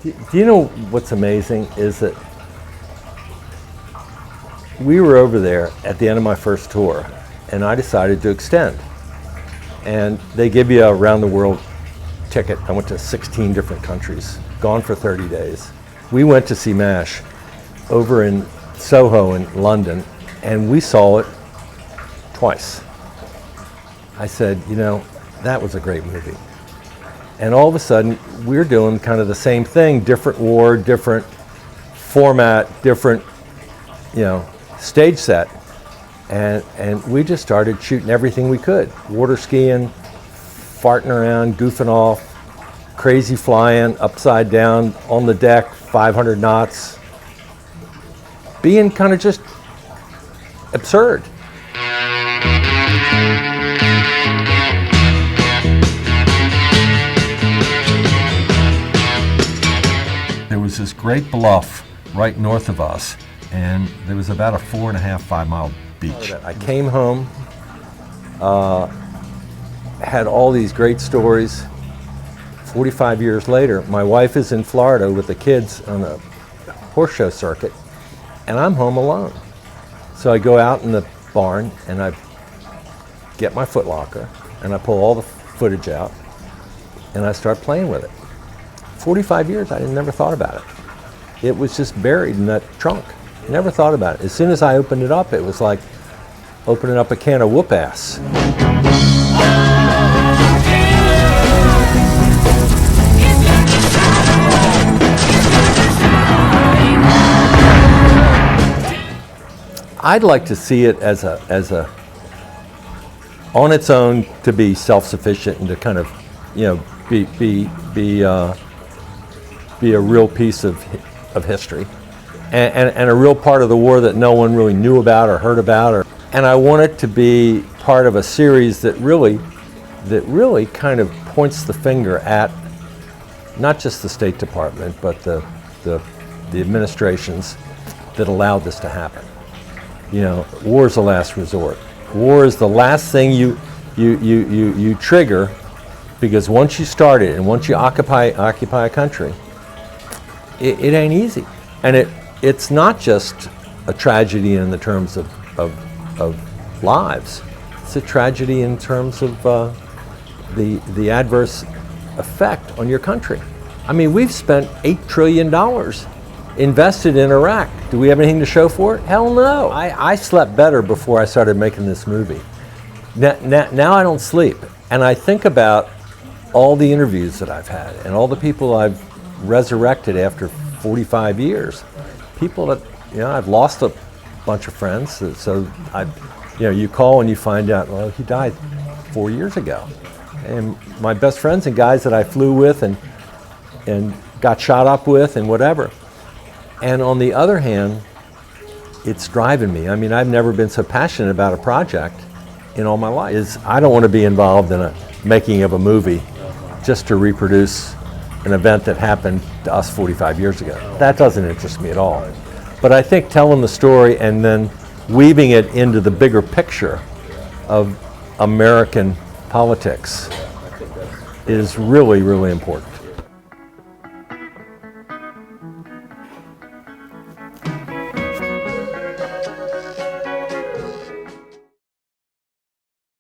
Do you know what's amazing is that we were over there at the end of my first tour, and I decided to extend. And they give you a round the world ticket. I went to 16 different countries, gone for 30 days. We went to see M.A.S.H. over in Soho in London, and we saw it twice. I said, you know, that was a great movie. And all of a sudden, we're doing kind of the same thing, different war, different format, different, you know, stage set. And we just started shooting everything we could. Water skiing, farting around, goofing off, crazy flying, upside down, on the deck, 500 knots. Being kind of just absurd. There was this great bluff right north of us, and there was about a 4.5, 5 mile beach. I came home, had all these great stories. 45 years later, my wife is in Florida with the kids on a horse show circuit, and I'm home alone. So I go out in the barn and I get my Foot Locker and I pull all the footage out and I start playing with it. 45 years, I never thought about it. It was just buried in that trunk. Never thought about it. As soon as I opened it up, it was like opening up a can of whoop ass. I'd like to see it as a on its own, to be self-sufficient and to kind of, you know, be a real piece of history, and a real part of the war that no one really knew about or heard about. And I want it to be part of a series that really kind of points the finger at not just the State Department, but the administrations that allowed this to happen. You know, war is the last resort. War is the last thing you trigger, because once you start it and once you occupy a country, it ain't easy. And it's not just a tragedy in the terms of lives. It's a tragedy in terms of the adverse effect on your country. I mean, we've spent $8 trillion invested in Iraq. Do we have anything to show for it? Hell no. I slept better before I started making this movie. Now I don't sleep. And I think about all the interviews that I've had and all the people I've resurrected after 45 years. People that, you know, I've lost a bunch of friends. So you call and you find out, well, he died 4 years ago. And my best friends and guys that I flew with and got shot up with and whatever. And on the other hand, it's driving me. I mean, I've never been so passionate about a project in all my life. I don't want to be involved in a making of a movie just to reproduce an event that happened to us 45 years ago. That doesn't interest me at all. But I think telling the story and then weaving it into the bigger picture of American politics is really, really important.